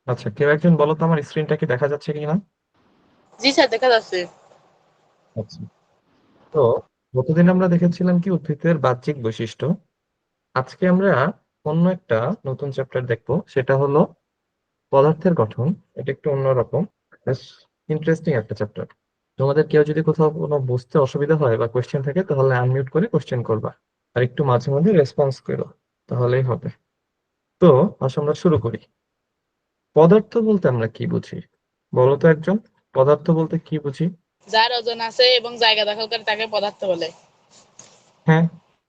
আচ্ছা, কেউ একজন বলো তো আমার স্ক্রিনটা কি দেখা যাচ্ছে কিনা? জি স্যার, দেখা যাচ্ছে। আচ্ছা। তো গতদিন আমরা দেখেছিলাম কি উদ্ভিদের বাহ্যিক বৈশিষ্ট্য। আজকে আমরা অন্য একটা নতুন চ্যাপ্টার দেখবো, সেটা হলো পদার্থের গঠন। এটা একটু অন্যরকম, বেশ ইন্টারেস্টিং একটা চ্যাপ্টার। তোমাদের কেউ যদি কোথাও কোনো বুঝতে অসুবিধা হয় বা কোয়েশ্চেন থাকে, তাহলে আনমিউট করে কোয়েশ্চেন করবা, আর একটু মাঝে মাঝে রেসপন্স করো, তাহলেই হবে। তো আসলে আমরা শুরু করি। পদার্থ বলতে আমরা কি বুঝি বলো তো একজন? পদার্থ বলতে কি বুঝি? যার ওজন আছে এবং জায়গা দখল করে তাকে পদার্থ বলে। হ্যাঁ,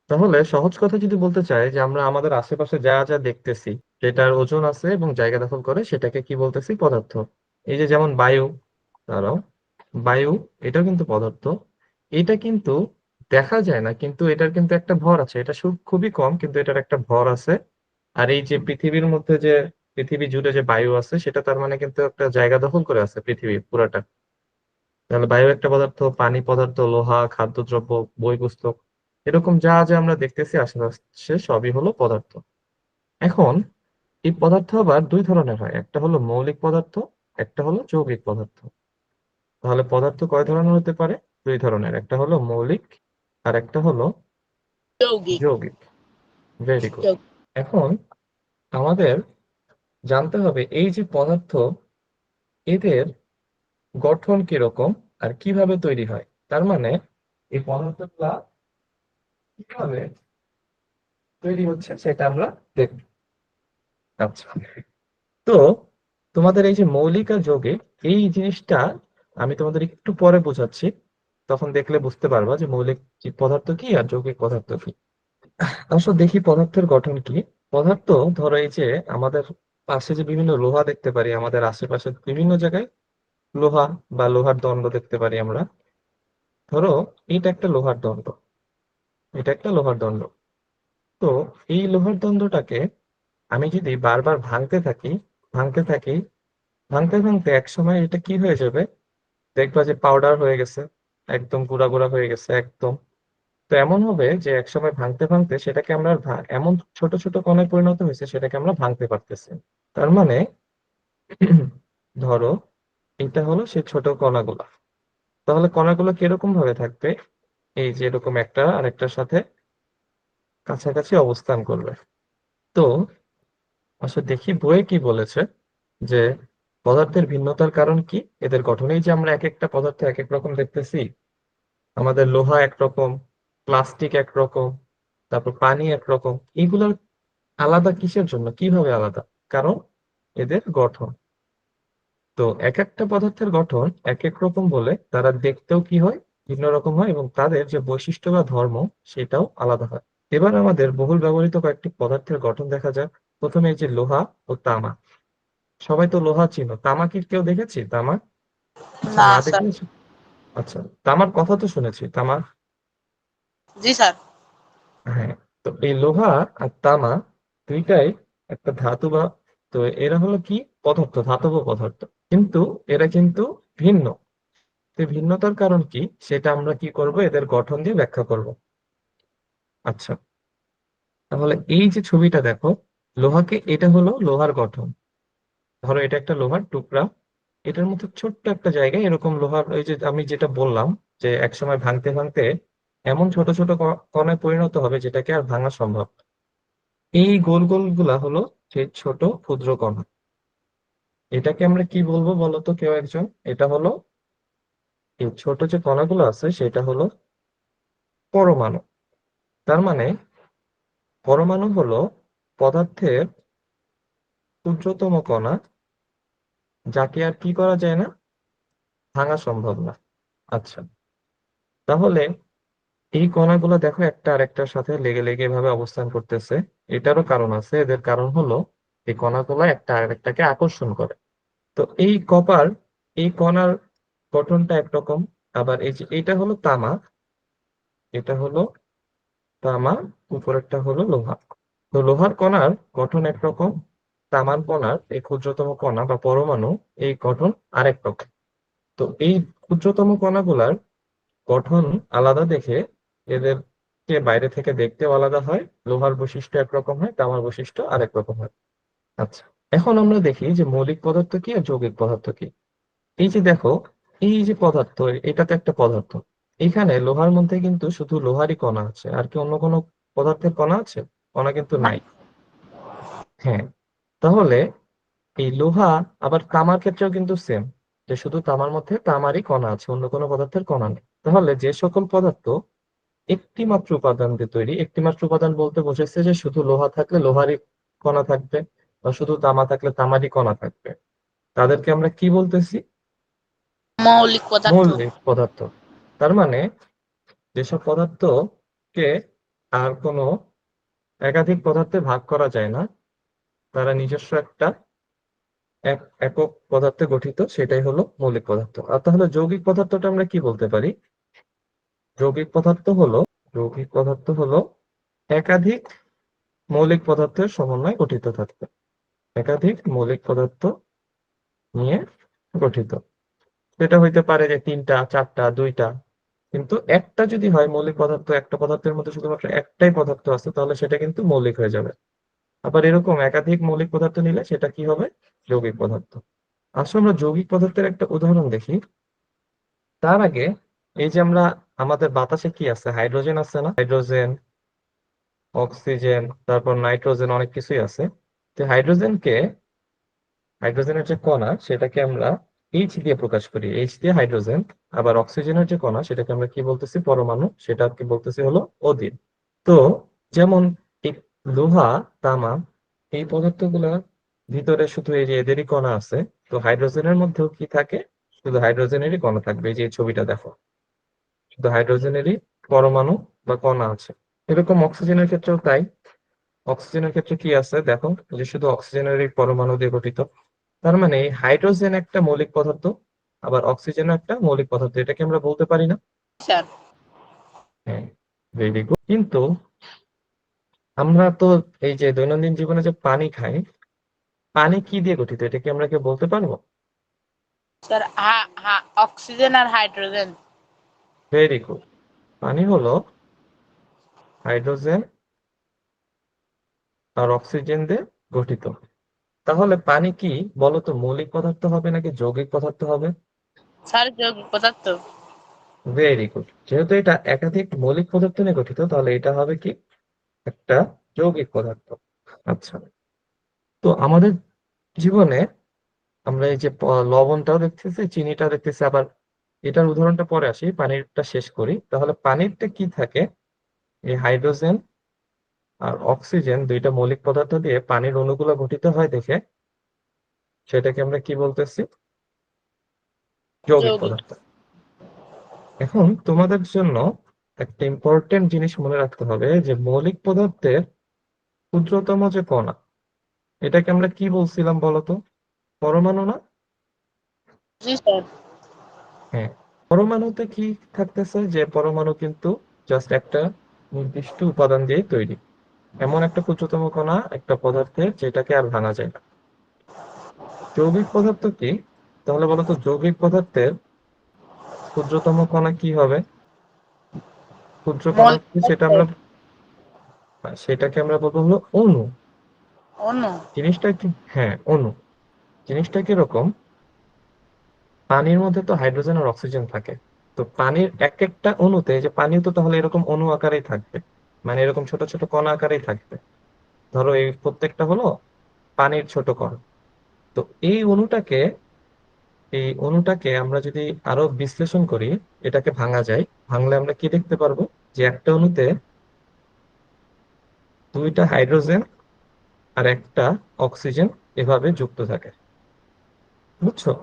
তাহলে সহজ কথা যদি বলতে চাই যে আমরা আমাদের আশেপাশে যা যা দেখতেছি, যেটার ওজন আছে এবং জায়গা দখল করে, সেটাকে কি বলতেছি? পদার্থ। এই যে যেমন বায়ু, দাঁড়াও, বায়ু, এটাও কিন্তু পদার্থ। এটা কিন্তু দেখা যায় না, কিন্তু এটার কিন্তু একটা ভর আছে। এটা খুবই কম, কিন্তু এটার একটা ভর আছে। আর এই যে পৃথিবীর মধ্যে যে, পৃথিবী জুড়ে যে বায়ু আছে, সেটা তার মানে কিন্তু একটা জায়গা দখল করে আছে পৃথিবী পুরাটা। তাহলে বায়ু একটা পদার্থ, পানি পদার্থ, লোহা, খাদ্যদ্রব্য, বই পুস্তক, এরকম যা যা আমরা দেখতেছি আশেপাশে, সবই হলো পদার্থ। এখন এই পদার্থ আবার দুই ধরনের হয়, একটা হলো মৌলিক পদার্থ, একটা হলো যৌগিক পদার্থ। তাহলে পদার্থ কয় ধরনের হতে পারে? দুই ধরনের, একটা হলো মৌলিক আর একটা হলো যৌগিক। যৌগিক। Very good. যৌগিক। এখন আমাদের জানতে হবে এই যে পদার্থ, এদের গঠন কিরকম আর কিভাবে তৈরি হয়। তার মানে এই পদার্থগুলা কিভাবে তৈরি হচ্ছে সেটা আমরা দেখব। আচ্ছা, তো তোমাদের এই যে মৌলিক আর যৌগিক, এই জিনিসটা আমি তোমাদের একটু পরে বোঝাচ্ছি, তখন দেখলে বুঝতে পারবা যে মৌলিক পদার্থ কি আর যৌগিক পদার্থ কি। আসলে দেখি পদার্থের গঠন কি। পদার্থ, ধরো এই যে আমাদের পাশে যে বিভিন্ন লোহা দেখতে পারি, আমাদের আশেপাশে বিভিন্ন জায়গায় লোহা বা লোহার দণ্ড দেখতে পারি আমরা। ধরো এটা একটা লোহার দণ্ড, এটা একটা লোহার দণ্ড। তো এই লোহার দণ্ডটাকে আমি যদি বারবার ভাঙতে থাকি, ভাঙতে থাকি, ভাঙতে ভাঙতে এক সময় এটা কি হয়ে যাবে, দেখবা যে পাউডার হয়ে গেছে, একদম গুঁড়া গুঁড়া হয়ে গেছে একদম। তো এমন হবে যে এক সময় ভাঙতে ভাঙতে সেটাকে আমরা এমন ছোট ছোট কণায় পরিণত হয়েছে, সেটাকে আমরা ভাঙতে পারতেছি। তার মানে ধরো এটা হলো সেই ছোট কণাগুলা। তাহলে কণাগুলো কিরকম ভাবে থাকবে? এই যে এরকম একটা আরেকটার সাথে কাছাকাছি অবস্থান করবে। তো আসলে দেখি বইয়ে কি বলেছে, যে পদার্থের ভিন্নতার কারণ কি এদের গঠনেই, যে আমরা এক একটা পদার্থ এক এক রকম দেখতেছি। আমাদের লোহা একরকম, প্লাস্টিক একরকম, তারপর পানি একরকম। এইগুলোর আলাদা কিসের জন্য, কিভাবে আলাদা? কারণ এদের গঠন। তো এক একটা পদার্থের গঠন এক এক রকম বলে তারা দেখতেও কি হয়, ভিন্ন রকম হয়, এবং তাদের যে বৈশিষ্ট্য বা ধর্ম, সেটাও আলাদা হয়। এবার আমাদের বহুল ব্যবহৃত কয়েকটি পদার্থের গঠন দেখা যাক। প্রথমে এই যে লোহা ও তামা। সবাই তো লোহা চিনো, তামা কি কেউ দেখেছি তামা? আচ্ছা, না না স্যার। দেখলে, আচ্ছা, তামার কথা তো শুনেছি, তামা। জি স্যার। হ্যাঁ, তো এই লোহা আর তামা দুইটাই একটা ধাতু বা, তো এরা হলো কি পদার্থ, ধাতব পদার্থ, কিন্তু এরা কিন্তু ভিন্ন। তো এই ভিন্নতার কারণ কি সেটা আমরা কি করব, এদের গঠন দিয়ে ব্যাখ্যা করব। আচ্ছা, তাহলে এই যে ছবিটা দেখো, লোহাকে, এটা হলো লোহার গঠন। ধরো এটা একটা লোহার টুকরা, এটার মধ্যে ছোট্ট একটা জায়গায় এরকম লোহার, ওই যে আমি যেটা বললাম, যে একসময় ভাঙতে ভাঙতে এমন ছোট ছোট কণায় পরিণত হবে যেটাকে আর ভাঙা সম্ভব। এই গোল গোল গুলা হলো সেই ছোট ক্ষুদ্র কণা। এটাকে আমরা কি বলবো বলো তো কেউ একজন? এটা হলো, এই ছোট যে কণাগুলো আছে সেটা হলো পরমাণু। তার মানে পরমাণু হলো পদার্থের ক্ষুদ্রতম কণা, যাকে আর কি করা যায় না, ভাঙা সম্ভব না। আচ্ছা, তাহলে এই কণাগুলো দেখো একটা আরেকটার সাথে লেগে লেগে এভাবে অবস্থান করতেছে। এটারও কারণ আছে, এদের কারণ হলো এই কণাগুলো একটা আরেকটাকে আকর্ষণ করে। তো এই কপার, এই কণার গঠনটা একরকম। আবার এই যে এটা হলো তামা, এটা হলো তামা, উপরেরটা হলো লোহা। তো লোহার কণার গঠন একরকম, তামার কণার এই ক্ষুদ্রতম কণা বা পরমাণু, এই গঠন আরেক রকম। তো এই ক্ষুদ্রতম কণাগুলার গঠন আলাদা দেখে এদেরকে বাইরে থেকে দেখতেও আলাদা হয়। লোহার বৈশিষ্ট্য একরকম হয়, তামার বৈশিষ্ট্য আরেক রকম হয়। আচ্ছা, এখন আমরা দেখি যে মৌলিক পদার্থ কি আর যৌগিক পদার্থ কি। এই যে দেখো, এই যে পদার্থ, এটা তো একটা পদার্থ। এখানে লোহার মধ্যে কিন্তু শুধু লোহারই কণা আছে, আর কি অন্য কোনো পদার্থের কণা আছে? কণা কিন্তু না। নাই। হ্যাঁ, তাহলে এই লোহা, আবার তামার ক্ষেত্রেও কিন্তু সেম, যে শুধু তামার মধ্যে তামারই কণা আছে, অন্য কোনো পদার্থের কণা নেই। তাহলে যে সকল পদার্থ একটি মাত্র উপাদান দিয়ে তৈরি, একটি মাত্র উপাদান বলতে বোঝাচ্ছে যে শুধু লোহা থাকলে লোহারই কণা থাকবে, বা শুধু তামা থাকলে তামারই কণা থাকবে, তাদেরকে আমরা কি বলতেছি? মৌলিক পদার্থ। মৌলিক পদার্থ। তার মানে যেসব পদার্থকে আর কোনো একাধিক পদার্থে ভাগ করা যায় না, তারা নিজস্ব একটা একক পদার্থে গঠিত, সেটাই হলো মৌলিক পদার্থ। আর তাহলে যৌগিক পদার্থটা আমরা কি বলতে পারি? যৌগিক পদার্থ হলো যৌগিক পদার্থ হলো একাধিক মৌলিক পদার্থের সমন্বয়ে গঠিত থাকবে, একাধিক মৌলিক পদার্থ নিয়ে গঠিত। সেটা হইতে পারে যে তিনটা, চারটা, দুইটা। কিন্তু একটা যদি হয় মৌলিক পদার্থ, একটা পদার্থের মধ্যে শুধুমাত্র একটাই পদার্থ আছে, তাহলে সেটা কিন্তু মৌলিক হয়ে যাবে। আবার এরকম একাধিক মৌলিক পদার্থ নিলে সেটা কি হবে? যৌগিক পদার্থ। আসলে আমরা যৌগিক পদার্থের একটা উদাহরণ দেখি। তার আগে, এই যে আমরা, আমাদের বাতাসে কি আছে? হাইড্রোজেন আছে না? হাইড্রোজেন, অক্সিজেন, তারপর নাইট্রোজেন, অনেক কিছুই আছে। তো হাইড্রোজেনের যে কণা সেটাকে আমরা এইচ দিয়ে প্রকাশ করি, এইচ দিয়ে হাইড্রোজেন। আবার অক্সিজেনের যে কণা সেটাকে আমরা কি বলতেছি? পরমাণু, সেটাকে বলতেছি হলো অদিন। তো যেমন এই লোহা, তামা, এই পদার্থগুলোর ভিতরে শুধু এই যে এদেরই কণা আছে। তো হাইড্রোজেনের মধ্যেও কি থাকে? শুধু হাইড্রোজেনেরই কণা থাকবে। এই যে এই ছবিটা দেখো, শুধু হাইড্রোজেনেরই পরমাণু বা কণা আছে। এরকম অক্সিজেনের ক্ষেত্রেও তাই। অক্সিজেনের ক্ষেত্রে কি আছে দেখো, যে শুধু অক্সিজেনেরই পরমাণু দিয়ে গঠিত। তার মানে এই হাইড্রোজেন একটা মৌলিক পদার্থ, আবার অক্সিজেনও একটা মৌলিক পদার্থ, এটাকে আমরা বলতে পারি না? স্যার। হ্যাঁ, ভেরি গুড। কিন্তু আমরা তো এই যে দৈনন্দিন জীবনে যে পানি খাই, পানি কি দিয়ে গঠিত? এটা কি আমরা কেউ বলতে পারবো? স্যার, অক্সিজেন আর হাইড্রোজেন। Very good. পানি হলো হাইড্রোজেন আর অক্সিজেন দিয়ে গঠিত। তাহলে পানি কি বলতো, মৌলিক পদার্থ হবে নাকি যৌগিক পদার্থ হবে? স্যার, যৌগিক পদার্থ। Very good. যেহেতু এটা একাধিক মৌলিক পদার্থ নিয়ে গঠিত, তাহলে এটা হবে কি? একটা যৌগিক পদার্থ। আচ্ছা, তো আমাদের জীবনে আমরা এই যে লবণটাও দেখতেছি, চিনিটাও দেখতেছি। আবার এটার উদাহরণটা পরে আসি, পানিরটা শেষ করি। তাহলে পানিরটা কি থাকে? এই হাইড্রোজেন আর অক্সিজেন দুইটা মৌলিক পদার্থ দিয়ে পানির অণুগুলো গঠিত হয় দেখে, সেটাকে আমরা কি বলতেছি? যৌগিক যৌগিক। পদার্থ। এখন তোমাদের জন্য একটা ইম্পর্টেন্ট জিনিস মনে রাখতে হবে, যে মৌলিক পদার্থের ক্ষুদ্রতম যে কণা, এটাকে আমরা কি বলছিলাম বলতো? পরমাণু না? জি স্যার। হ্যাঁ। পরমাণুতে কি থাকতেছে? যে পরমাণু কিন্তু জাস্ট একটা নির্দিষ্ট উপাদান দিয়ে তৈরি, এমন একটা ক্ষুদ্রতম কণা একটা পদার্থের, যেটাকে আর ভাঙা যায় না। যৌগিক পদার্থ কি? তাহলে বলতো, যৌগিক পদার্থের ক্ষুদ্রতম কণা কি হবে? ক্ষুদ্র কণা মৌলিক কি সেটা পদার্থ। আমরা, সেটাকে আমরা বলবো হলো অণু। অণু। জিনিসটা কি? হ্যাঁ, অণু। জিনিসটা কিরকম? পানির মধ্যে তো হাইড্রোজেন আর অক্সিজেন থাকে। তো পানির এক একটা অণুতে, যে পানি তো তাহলে এরকম অণু আকারেই থাকবে, মানে এরকম ছোট ছোট কণা আকারেই থাকবে। ধরো এই প্রত্যেকটা হলো পানির ছোট কণা। তো এই অণুটাকে আমরা যদি আরো বিশ্লেষণ করি, এটাকে ভাঙা যায়। ভাঙলে আমরা কি দেখতে পারবো? যে একটা অণুতে দুইটা হাইড্রোজেন আর একটা অক্সিজেন এভাবে যুক্ত থাকে। বুঝছো?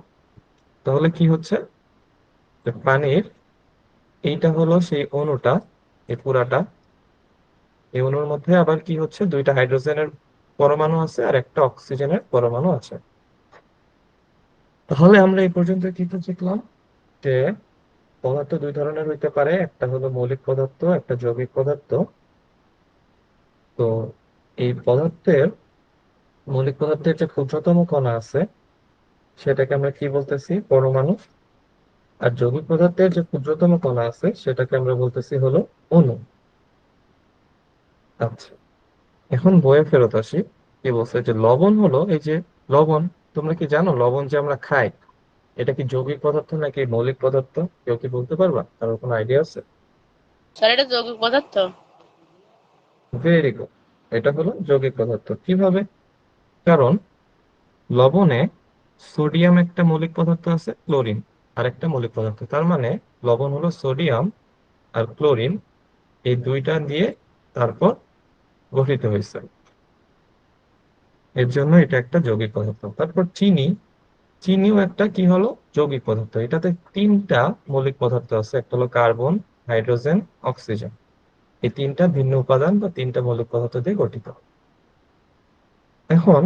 তাহলে কি হচ্ছে? যে পানির, এইটা হলো সেই অণুটা, এই পুরাটা। এই অণুর মধ্যে আবার কি হচ্ছে? দুইটা হাইড্রোজেনের পরমাণু আছে আর একটা অক্সিজেনের পরমাণু আছে। তাহলে আমরা এই পর্যন্ত কি কি শিখলাম? যে পদার্থ দুই ধরনের হইতে পারে, একটা হলো মৌলিক পদার্থ, একটা যৌগিক পদার্থ। তো এই মৌলিক পদার্থের যে ক্ষুদ্রতম কণা আছে, সেটাকে আমরা কি বলতেছি? পরমাণু। আর যৌগিক পদার্থের যে ক্ষুদ্রতম কণা আছে, সেটাকে আমরা বলতেছি হলো অণু। আচ্ছা, এখন বইয়ে ফেরত আসি। কি বলছে? যে লবণ হলো এই যে লবণ, তোমরা কি জানো লবণ যে আমরা খাই এটা কি যৌগিক পদার্থ নাকি মৌলিক পদার্থ? কেউ কি বলতে পারবা? কারোর কোনো আইডিয়া আছে? স্যার এটা যৌগিক পদার্থ। ভেরি গুড, এটা হলো যৌগিক পদার্থ। কিভাবে? কারণ লবণে সোডিয়াম একটা মৌলিক পদার্থ আছে, ক্লোরিন আর একটা মৌলিক পদার্থ, তার মানে লবণ হলো সোডিয়াম আর ক্লোরিন এই দুইটা দিয়ে তারপর গঠিত হয়েছে। এর জন্য এটা একটা যৌগিক পদার্থ। তারপর চিনি, চিনিও একটা কি হলো যৌগিক পদার্থ। এটাতে তিনটা মৌলিক পদার্থ আছে, একটা হলো কার্বন, হাইড্রোজেন, অক্সিজেন। এই তিনটা ভিন্ন উপাদান বা তিনটা মৌলিক পদার্থ দিয়ে গঠিত। এখন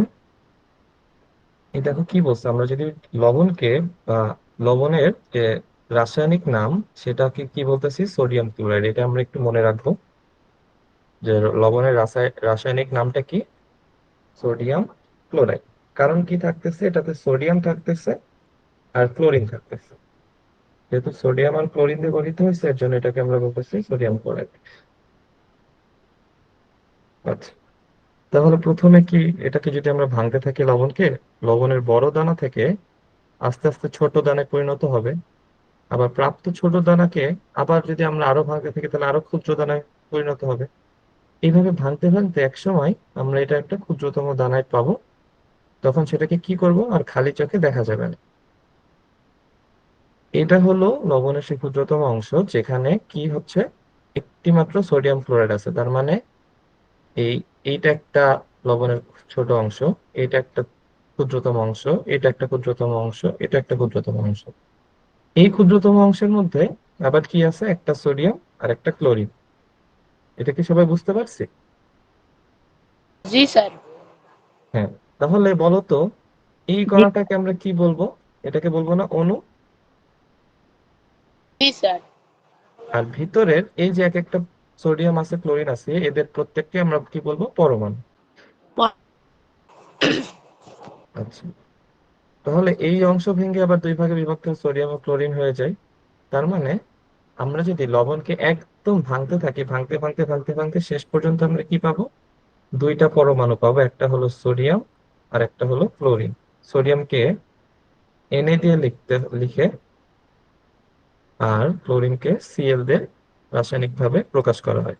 এই দেখো কি বলছে, আমরা যদি লবণকে বা লবণের যে রাসায়নিক নাম সেটাকে কি বলতেছি, সোডিয়াম ক্লোরাইড। এটা আমরা একটু মনে রাখবো যে লবণের রাসায়নিক নামটা কি, সোডিয়াম ক্লোরাইড। কারণ কি থাকতেছে, এটাতে সোডিয়াম থাকতেছে আর ক্লোরিন থাকতেছে। যেহেতু সোডিয়াম আর ক্লোরিন দিয়ে গঠিত হয়েছে এর জন্য এটাকে আমরা বলতেছি সোডিয়াম ক্লোরাইড। আচ্ছা, তাহলে প্রথমে কি, এটাকে যদি আমরা ভাঙতে থাকি লবণকে, লবণের বড় দানা থেকে আস্তে আস্তে ছোট দানায় পরিণত হবে। আবার প্রাপ্ত ছোট দানাকে আবার যদি আমরা আরো ভাঙতে থাকি তাহলে আরো ক্ষুদ্র দানায় পরিণত হবে। এইভাবে ভাঙতে ভাঙতে একসময় আমরা এটা একটা ক্ষুদ্রতম দানায় পাবো। তখন সেটাকে কি করব, আর খালি চোখে দেখা যাবে না। এটা হলো লবণের সেই ক্ষুদ্রতম অংশ যেখানে কি হচ্ছে, একটি মাত্র সোডিয়াম ক্লোরাইড আছে। তার মানে এই এইটা একটা লবণের ছোট অংশ, এটা একটা ক্ষুদ্রতম অংশ, এটা একটা ক্ষুদ্রতম অংশ, এটা একটা ক্ষুদ্রতম অংশ। এই ক্ষুদ্রতম অংশের মধ্যে আবার কি আছে, একটা সোডিয়াম আর একটা ক্লোরিন। এটা কি সবাই বুঝতে পারছি? জি স্যার। হ্যাঁ। তাহলে বলো তো, এই জি। কণাটাকে আমরা কি বলবো? এটাকে বলবো না অণু? জি স্যার। আর ভিতরের এই যে এক একটা সোডিয়াম আছে, ক্লোরিন আছে, এদের প্রত্যেককে আমরা কি বলবো, পরমাণু। আচ্ছা, তাহলে এই অংশ ভেঙে আবার দুই ভাগে বিভক্ত সোডিয়াম ও ক্লোরিন হয়ে যায়। তার মানে আমরা যদি লবণকে একদম ভাঙতে থাকি, ভাঙতে ভাঙতে ভাঙতে ভাঙতে শেষ পর্যন্ত আমরা কি পাবো, দুইটা পরমাণু পাবো, একটা হলো সোডিয়াম আর একটা হলো ক্লোরিন। সোডিয়ামকে Na দিয়ে লিখে, আর ক্লোরিনকে Cl দিয়ে রাসায়নিক ভাবে প্রকাশ করা হয়।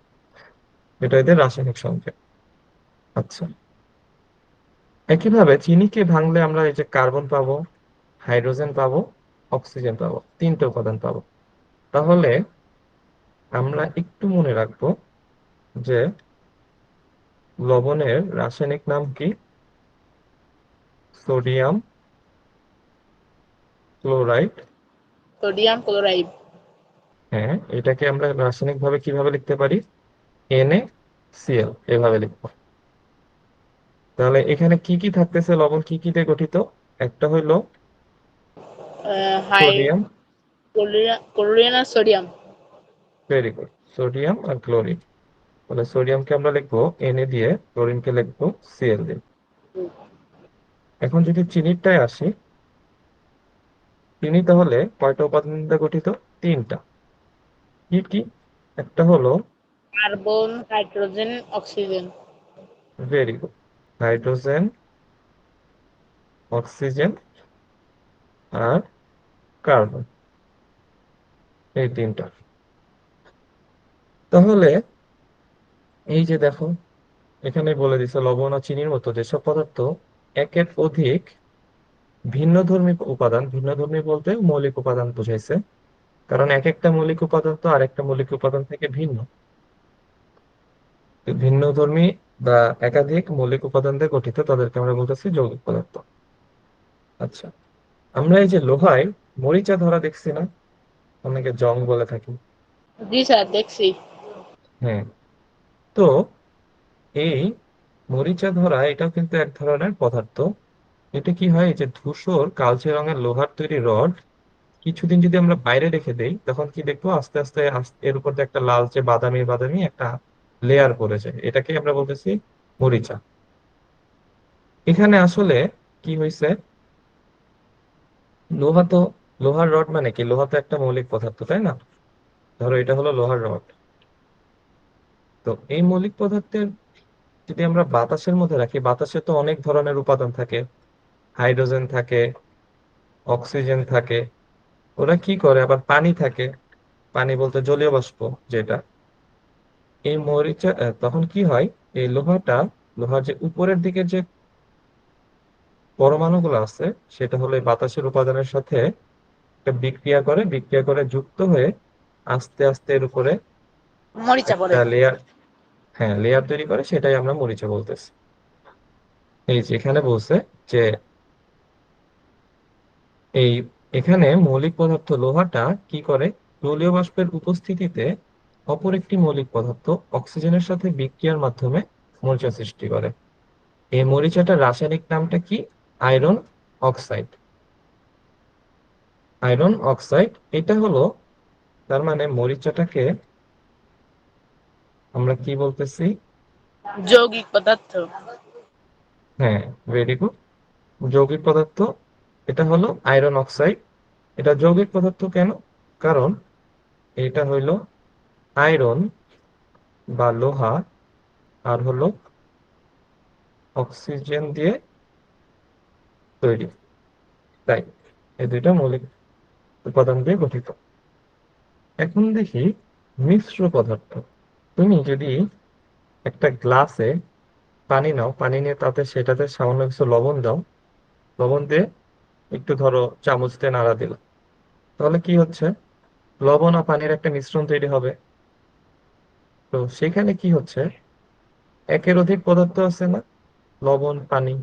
এটা এদের রাসায়নিক সংকেত। আচ্ছা, একইভাবে চিনিকে ভাঙলে আমরা এই যে কার্বন পাবো, হাইড্রোজেন পাবো, অক্সিজেন পাবো, তিনটে উপাদান পাবো। তাহলে আমরা একটু মনে রাখবো যে লবণের রাসায়নিক নাম কি, সোডিয়াম ক্লোরাইড। Sodium chloride. হ্যাঁ, এটাকে আমরা রাসায়নিক ভাবে কিভাবে লিখতে পারি, NaCl এভাবে লিখবো। তাহলে এখানে কি কি থাকতেছে, লবণ কি কি দিয়ে গঠিত? একটা হইলো হাই সোডিয়াম, ক্লোরিন আর সোডিয়াম। ভেরি গুড, সোডিয়াম আর ক্লোরিন। তাহলে সোডিয়ামকে আমরা লিখবো Na দিয়ে, ক্লোরিনকে লিখবো Cl দিয়ে। এখন যদি চিনিরটায় আসি, চিনি তাহলে কয়টা উপাদান দিয়ে গঠিত? তিনটা। কি কি? একটা হলো, carbon, hydrogen, oxygen. Very good, hydrogen, oxygen আর কার্বন, এই তিনটা। তাহলে এই যে দেখো, এখানে বলে দিছে লবণ ও চিনির মতো যেসব পদার্থ একের অধিক ভিন্নধর্মী উপাদান, ভিন্নধর্মী বলতে মৌলিক উপাদান বুঝাইছে, কারণ এক একটা মৌলিক উপাদান তো আরেকটা মৌলিক উপাদান থেকে ভিন্ন। তো ভিন্নধর্মী বা একাধিক মৌলিক উপাদান দিয়ে গঠিত তাদেরকে আমরা বলতেছি যৌগিক পদার্থ। আচ্ছা, আমরা এই যে লোহায় মরিচা ধরা দেখছি না, অনেকে জং বলে থাকি। জি স্যার, দেখছি। হ্যাঁ, তো এই মরিচা ধরা এটাও কিন্তু এক ধরনের পদার্থ। এটা কি হয়, এই যে ধূসর কালচে রঙের লোহার তৈরি রড কিছুদিন যদি আমরা বাইরে রেখে দেই তখন কি দেখবো, আস্তে আস্তে এর উপর দিয়ে একটা লালচে বাদামি বাদামি একটা লেয়ার পড়ে যায়, এটাকে আমরা বলতেছি মরিচা। এখানে আসলে কি হয়েছে, লোহা তো, লোহার রড মানে কি, লোহা তো একটা মৌলিক পদার্থ তাই না? ধরো এটা হলো লোহার রড। তো এই মৌলিক পদার্থের যদি আমরা বাতাসের মধ্যে রাখি, বাতাসে তো অনেক ধরনের উপাদান থাকে, হাইড্রোজেন থাকে, অক্সিজেন থাকে। ওরা কি করে, আবার পানি থাকে, পানি বলতে জলীয় বাষ্প যেটা। এই মরিচা তখন কি হয়, এই লোহার যে উপরের দিকে যে পরমাণুগুলো আছে, সেটা হলো এই বাতাসের উপাদানের সাথে একটা বিক্রিয়া করে যুক্ত হয়ে আস্তে আস্তে এর উপরে মরিচা পড়ে। একটা লেয়ার, হ্যাঁ লেয়ার তৈরি করে, সেটাই আমরা মরিচা বলতেছি। এই যে এখানে বলছে যে এই এখানে মৌলিক পদার্থ লোহাটা কি করে, জলীয় বাষ্পের উপস্থিতিতে অপর একটি মৌলিক পদার্থ অক্সিজেনের সাথে বিক্রিয়ার মাধ্যমে মরিচা সৃষ্টি করে। এই মরিচাটার রাসায়নিক নামটা কি? Iron oxide. আয়রন অক্সাইড এটা হলো, তার মানে মরিচাটাকে আমরা কি বলতেছি? যৌগিক পদার্থ। হ্যাঁ, ভেরি গুড, যৌগিক পদার্থ। এটা হলো আয়রন অক্সাইড। এটা যৌগিক পদার্থ কেন? কারণ এটা হইলো আয়রন বা লোহা আর হলো অক্সিজেন দিয়ে তৈরি, তাই এই দুইটা মৌলিক উপাদান দিয়ে গঠিত। এখন দেখি মিশ্র পদার্থ। তুমি যদি একটা গ্লাসে পানি নাও, পানি নিয়ে সেটাতে সামান্য কিছু লবণ দাও, লবণ দিয়ে একটু ধরো চামচ দিয়ে নাড়া দিল, তাহলে কি হচ্ছে? লবণ আর পানির একটা মিশ্রণ তৈরি হবে। তো সেখানে কি হচ্ছে, একের অধিক পদার্থ আছে না, লবণ পানি।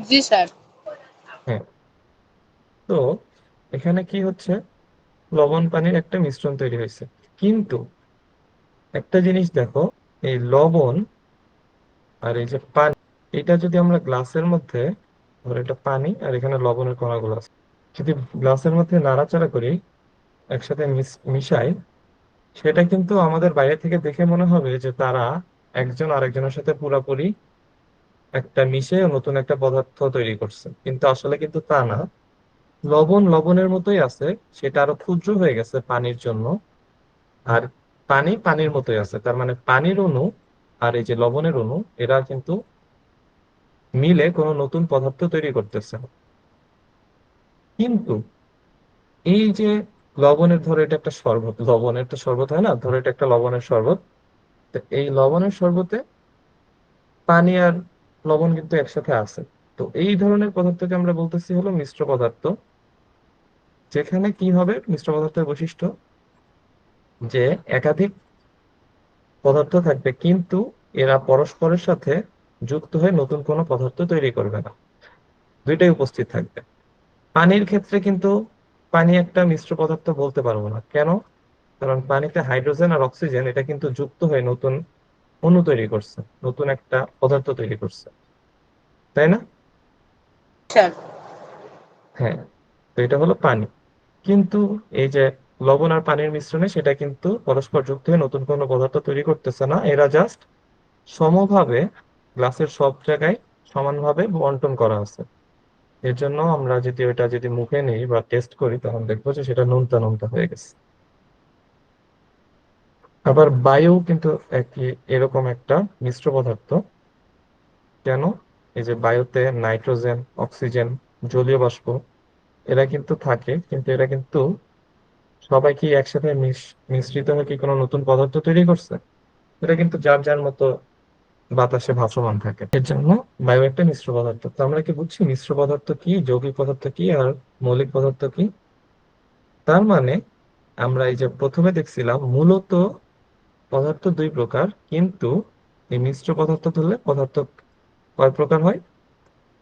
জি স্যার। হ্যাঁ, তো এখানে কি হচ্ছে, লবণ পানির একটা মিশ্রণ তৈরি হয়েছে। কিন্তু একটা জিনিস দেখো, এই লবণ আর এই যে পানি, এটা যদি আমরা গ্লাসের মধ্যে, ধরো এটা পানি আর এখানে লবণের কণাগুলো আছে, যদি গ্লাসের মধ্যে নাড়াচাড়া করি, একসাথে মিশাই, সেটা কিন্তু আমাদের বাইরে থেকে দেখে মনে হবে যে তারা একজন আরেকজনের সাথে পুরাপুরি একটা মিশে নতুন একটা পদার্থ তৈরি করছে, কিন্তু আসলে কিন্তু তা না। লবণ লবণের মতোই আছে, সেটা আরো ক্ষুদ্র হয়ে গেছে পানির জন্য। আর পানি পানির মতোই আছে, তার মানে পানির অণু আর এই যে লবণের অণু, এরা কিন্তু মিলে কোনো নতুন পদার্থ তৈরি করতেছে না। কিন্তু এই যে লবণের, ধরো এটা একটা শরবত, লবণের তো শরবত হয় না, ধরো এটা একটা লবণের শরবত। তো এই লবণের শরবতে পানি আর লবণ কিন্তু একসাথে আছে। তো এই ধরনের পদার্থকে আমরা বলতেছি হলো মিশ্র পদার্থ। যেখানে কি হবে মিশ্র পদার্থের বৈশিষ্ট্য, যে একাধিক পদার্থ থাকবে কিন্তু এরা পরস্পরের সাথে যুক্ত হয়ে নতুন কোনো পদার্থ তৈরি করবে না, দুইটাই উপস্থিত থাকবে। পানির ক্ষেত্রে কিন্তু পানি একটা মিশ্র পদার্থ বলতে পারবো না, কেন? কারণ পানিতে হাইড্রোজেন আর অক্সিজেন এটা কিন্তু যুক্ত হয়ে নতুন অণু তৈরি করছে, নতুন একটা পদার্থ তৈরি করছে, তাই না? স্যার। হ্যাঁ, তো এটা হলো পানি। কিন্তু এই যে লবণ আর পানির মিশ্রণে সেটা কিন্তু পরস্পর যুক্ত হয়ে নতুন কোনো পদার্থ তৈরি করতেছে না, এরা জাস্ট সমভাবে গ্লাসের সব জায়গায় সমানভাবে বন্টন করা আছে। এর জন্য আমরা যদি ওটা যদি মুখে নিই বা টেস্ট করি, তখন দেখবো যে সেটা নোনতা নোনতা হয়ে গেছে। আবার বায়ু কিন্তু একই এরকম একটা মিশ্র পদার্থ। কেন? এই যে বায়ুতে নাইট্রোজেন, অক্সিজেন, জলীয় বাষ্প, এরা কিন্তু থাকে, কিন্তু এরা কিন্তু সবাই কি একসাথে মিশ্রিত হয়ে কি কোনো নতুন পদার্থ তৈরি করছে? এটা কিন্তু যার যার মতো বাতাসে ভাসমান থাকে। এর জন্য বায়ু একটা মিশ্র পদার্থ। তো আমরা কি বুঝছি মিশ্র পদার্থ কি, যৌগিক পদার্থ কি, আর মৌলিক পদার্থ কি? তার মানে আমরা এই যে প্রথমে দেখছিলাম মূলত পদার্থ দুই প্রকার, কিন্তু এই মিশ্র পদার্থ ধরলে পদার্থ কয় প্রকার হয়?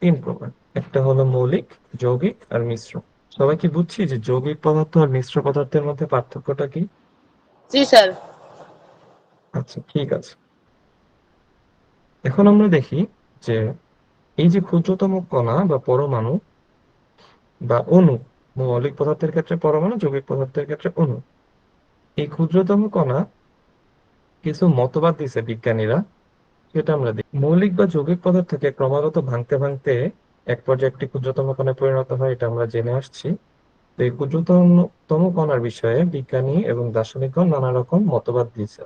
তিন প্রকার। একটা হলো মৌলিক, যৌগিক আর মিশ্র। সবাই কি বুঝছি যে যৌগিক পদার্থ আর মিশ্র পদার্থের মধ্যে পার্থক্যটা কি? জি স্যার। আচ্ছা, ঠিক আছে। এখন আমরা দেখি যে এই যে ক্ষুদ্রতম কণা বা পরমাণু বা অণু, মৌলিক পদার্থের ক্ষেত্রে পরমাণু, যৌগিক পদার্থের ক্ষেত্রে অণু, এই ক্ষুদ্রতম কণা কিছু মতবাদ দিছে বিজ্ঞানীরা, সেটা আমরা দেখি। মৌলিক বা যৌগিক পদার্থকে ক্রমাগত ভাঙতে ভাঙতে এক পর্যায়ে একটি ক্ষুদ্রতম কণায় পরিণত হয়, এটা আমরা জেনে আসছি। তো এই ক্ষুদ্রতম কণার বিষয়ে বিজ্ঞানী এবং দার্শনিকগণ নানা রকম মতবাদ দিয়েছে।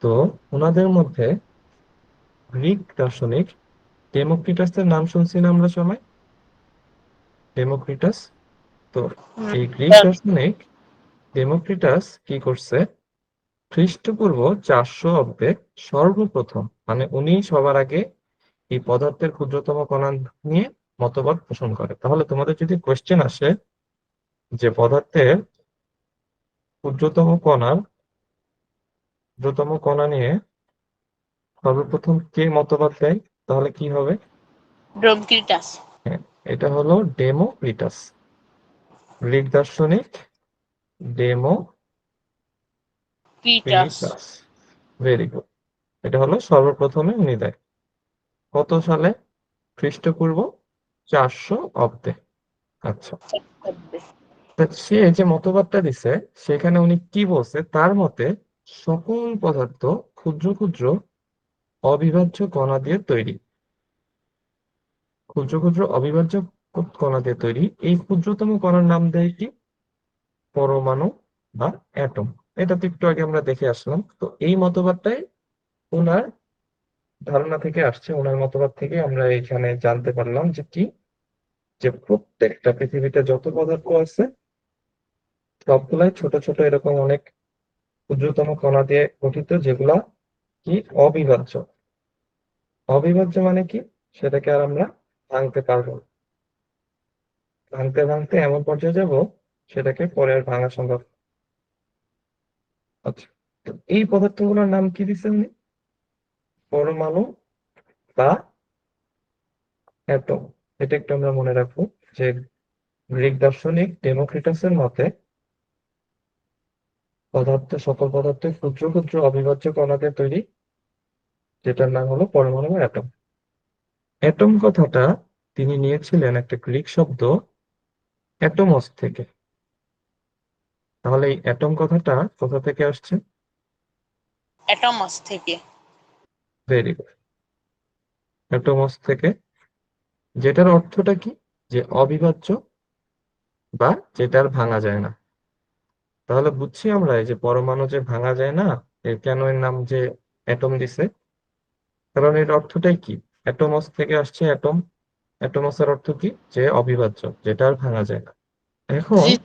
তো ওনাদের মধ্যে গ্রিক দার্শনিক ডেমোক্রিটাসের নাম শুনছি না আমরা সবাই? ডেমোক্রিটাস। তো হুম, এই গ্রিক দার্শনিক ডেমোক্রিটাস কি করছে, খ্রিস্টপূর্ব 400 অব্দে সর্বপ্রথম, মানে উনি সবার আগে এই পদার্থের ক্ষুদ্রতম কণা নিয়ে মতবাদ পোষণ করে। তাহলে তোমাদের যদি কোয়েশ্চেন আসে যে পদার্থের ক্ষুদ্রতম কণার ক্ষুদ্রতম কণা নিয়ে সর্বপ্রথম কে মতবাদ দেয়, তাহলে কি হবে? ড্রোমকিটাস। হ্যাঁ, এটা হলো ডেমোক্রিটাস, গ্রিক দার্শনিক কিটাস। ডেমোক্রিটাস। Very good. এটা হলো সর্বপ্রথমে উনি দেয় কত সালে? খ্রিস্টপূর্ব 400 অব্দে। আচ্ছা, তা সে যে মতবাদটা দিছে সেখানে উনি কি বলছে, তার মতে সকল পদার্থ ক্ষুদ্র ক্ষুদ্র অবিভাজ্য কণা দিয়ে তৈরি। ক্ষুদ্র ক্ষুদ্র অবিভাজ্য কণা দিয়ে তৈরি। এই ক্ষুদ্রতম কণার নাম দেয় কি? পরমাণু বা অ্যাটম। এটা তো একটু আগে আমরা দেখে আসলাম। তো এই মতবাদটাই ওনার ধারণা থেকে আসছে, ওনার মতবাদ থেকে আমরা এখানে জানতে পারলাম যে কি, যে প্রত্যেকটা পৃথিবীতে যত পদার্থ আছে সবগুলাই ছোট ছোট এরকম অনেক ক্ষুদ্রতম কণা দিয়ে গঠিত, যেগুলা কি অবিভাজ্য। অবিভাজ্য মানে কি? সেটাকে আর আমরা ভাঙতে পারবো না। ভাঙতে ভাঙতে এমন পর্যায়ে যাব সেটাকে পরে আর ভাঙা সম্ভব না। আচ্ছা, তো এই পদার্থগুলোর নাম কি দিচ্ছেন উনি? পরমাণু বা অ্যাটম। এটা একটু আমরা মনে রাখবো যে গ্রিক দার্শনিক ডেমোক্রিটাসের মতে সকল পদার্থ ক্ষুদ্র ক্ষুদ্র অবিভাজ্য কণা দিয়ে তৈরি, যেটার নাম হলো পরমাণু বা অ্যাটম। অ্যাটম কথাটা তিনি নিয়েছিলেন একটা গ্রিক শব্দ অ্যাটমস থেকে। তাহলে এই অ্যাটম কথাটা কোথা থেকে আসছে? অ্যাটমাস থেকে। ভেরি গুড, অ্যাটমস থেকে। যেটার অর্থটা কি? যে অবিভাজ্য বা যেটার ভাঙা যায় না। তাহলে বুঝছি আমরা এই যে পরমাণু যে ভাঙা যায় না, এর কেন এর নাম যে অ্যাটম দিছে, কারণ এর অর্থটাই কি? অ্যাটমস থেকে আসছে অ্যাটম। অ্যাটমসের অর্থ কি? যে অবিভাজ্য, যেটা আর ভাঙা যায় না। এখন জি।